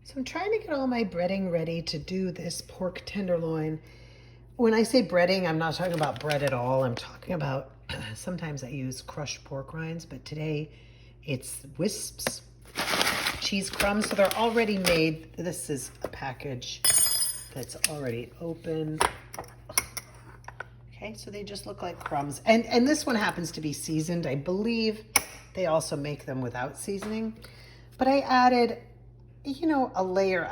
So I'm trying to get all my breading ready to do this pork tenderloin. When I say breading, I'm not talking about bread at all. I'm talking about, sometimes I use crushed pork rinds, but today it's Whisps cheese crumbs. So they're already made. This is a package that's already open. Okay, so they just look like crumbs. And this one happens to be seasoned. I believe they also make them without seasoning. But I added, a layer,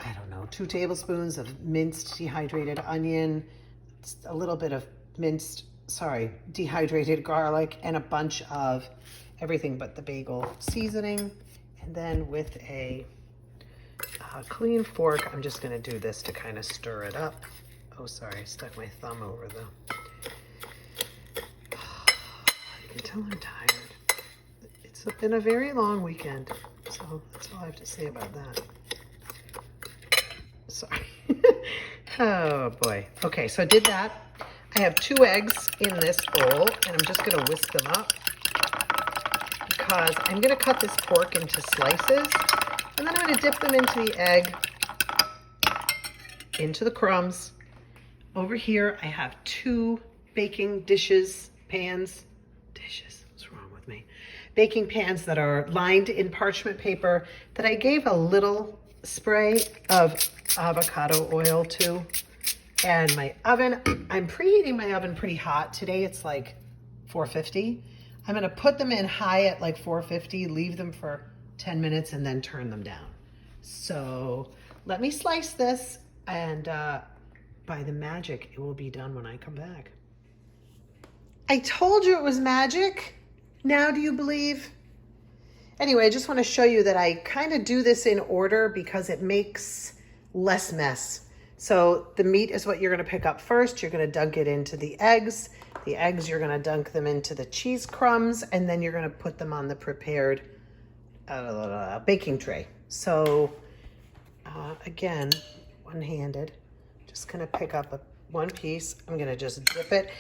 2 tablespoons of minced dehydrated onion, a little bit of dehydrated garlic, and a bunch of everything but the bagel seasoning. And then with a clean fork, I'm just gonna do this to kind of stir it up. Oh, sorry, I stuck my thumb over the... You can tell I'm tired. It's been a very long weekend, so that's all I have to say about that. Sorry. Oh boy. Okay, so I did that. I have 2 eggs in this bowl, and I'm just gonna whisk them up because I'm gonna cut this pork into slices, and then I'm gonna dip them into the egg, into the crumbs. Over here, I have 2 baking pans. What's wrong with me? Baking pans that are lined in parchment paper that I gave a little spray of avocado oil to. And my oven, I'm preheating my oven pretty hot. Today it's like 450. I'm gonna put them in high at like 450, leave them for 10 minutes, and then turn them down. So let me slice this, and by the magic, it will be done when I come back. I told you it was magic. Now do you believe? Anyway, I just want to show you that I kind of do this in order because it makes less mess. So the meat is what you're going to pick up first. You're going to dunk it into the eggs. The eggs, you're going to dunk them into the cheese crumbs, and then you're going to put them on the prepared baking tray. So again, one-handed, just going to pick up one piece. I'm going to just dip it.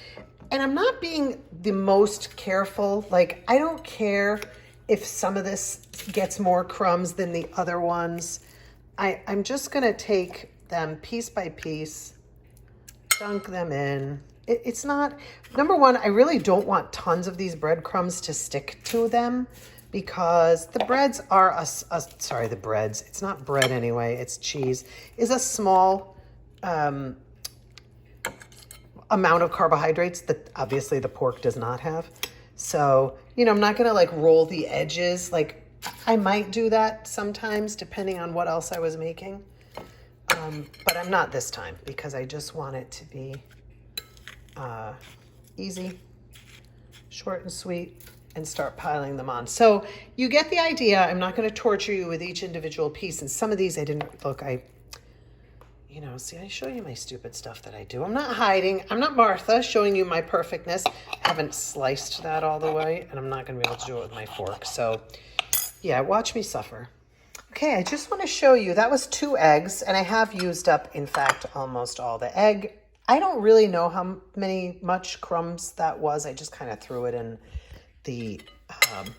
And I'm not being the most careful. Like, I don't care if some of this gets more crumbs than the other ones. I'm just gonna take them piece by piece, dunk them in. It's not, number one, I really don't want tons of these breadcrumbs to stick to them because the breads are, it's not bread anyway, it's cheese, is a small amount of carbohydrates that obviously the pork does not have. So, I'm not gonna like roll the edges. Like, I might do that sometimes depending on what else I was making. But I'm not this time because I just want it to be easy, short and sweet, and start piling them on. So you get the idea. I'm not gonna torture you with each individual piece. And some of these I didn't look, see, I show you my stupid stuff that I do. I'm not hiding. I'm not Martha showing you my perfectness. I haven't sliced that all the way, and I'm not going to be able to do it with my fork. So, yeah, watch me suffer. Okay, I just want to show you. That was 2 eggs, and I have used up, in fact, almost all the egg. I don't really know how much crumbs that was. I just kind of threw it in the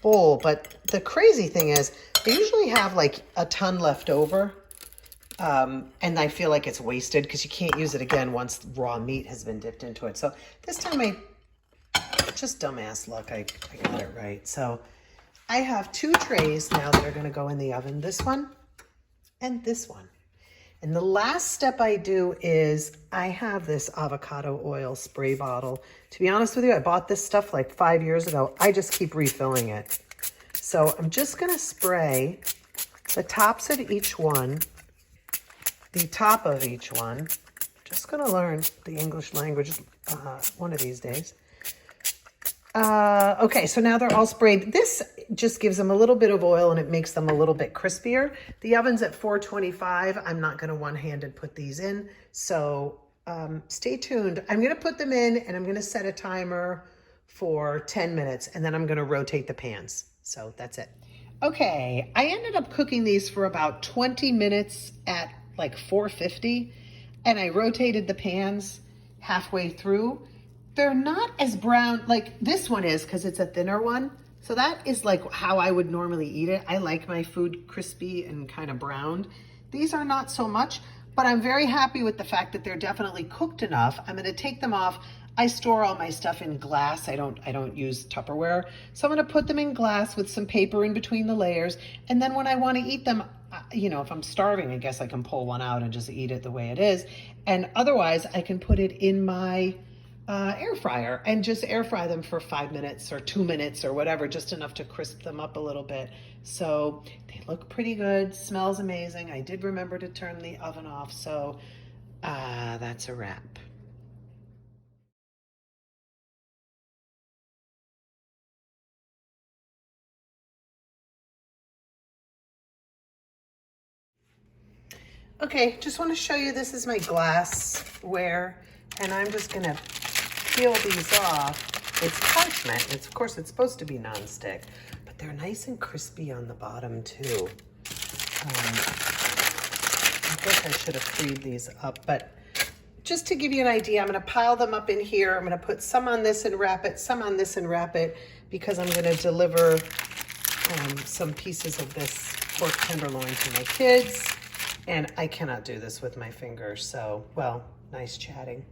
bowl. But the crazy thing is, I usually have like a ton left over. And I feel like it's wasted because you can't use it again once raw meat has been dipped into it. So this time just dumbass luck, I got it right. So I have 2 trays now that are going to go in the oven. This one and this one. And the last step I do is I have this avocado oil spray bottle. To be honest with you, I bought this stuff like 5 years ago. I just keep refilling it. So I'm just going to spray the tops of each one. The top of each one. Just gonna learn the English language one of these days. Okay, so now they're all sprayed. This just gives them a little bit of oil and it makes them a little bit crispier. The oven's at 425. I'm not gonna one-handed put these in. So stay tuned. I'm gonna put them in and I'm gonna set a timer for 10 minutes and then I'm gonna rotate the pans. So that's it. Okay, I ended up cooking these for about 20 minutes at like 450, and I rotated the pans halfway through. They're not as brown, like this one is because it's a thinner one. So that is like how I would normally eat it. I like my food crispy and kind of browned. These are not so much, but I'm very happy with the fact that they're definitely cooked enough. I'm gonna take them off. I store all my stuff in glass. I don't use Tupperware. So I'm gonna put them in glass with some paper in between the layers. And then when I wanna eat them, you know, if I'm starving, I guess I can pull one out and just eat it the way it is. And otherwise I can put it in my air fryer and just air fry them for 5 minutes or 2 minutes or whatever, just enough to crisp them up a little bit. So they look pretty good, smells amazing. I did remember to turn the oven off, so that's a wrap. Okay, just want to show you, this is my glassware, and I'm just gonna peel these off. It's parchment. Of course, it's supposed to be nonstick, but they're nice and crispy on the bottom too. I guess I should have freed these up, but just to give you an idea, I'm gonna pile them up in here. I'm gonna put some on this and wrap it, some on this and wrap it, because I'm gonna deliver some pieces of this pork tenderloin to my kids. And I cannot do this with my fingers, so, well, nice chatting.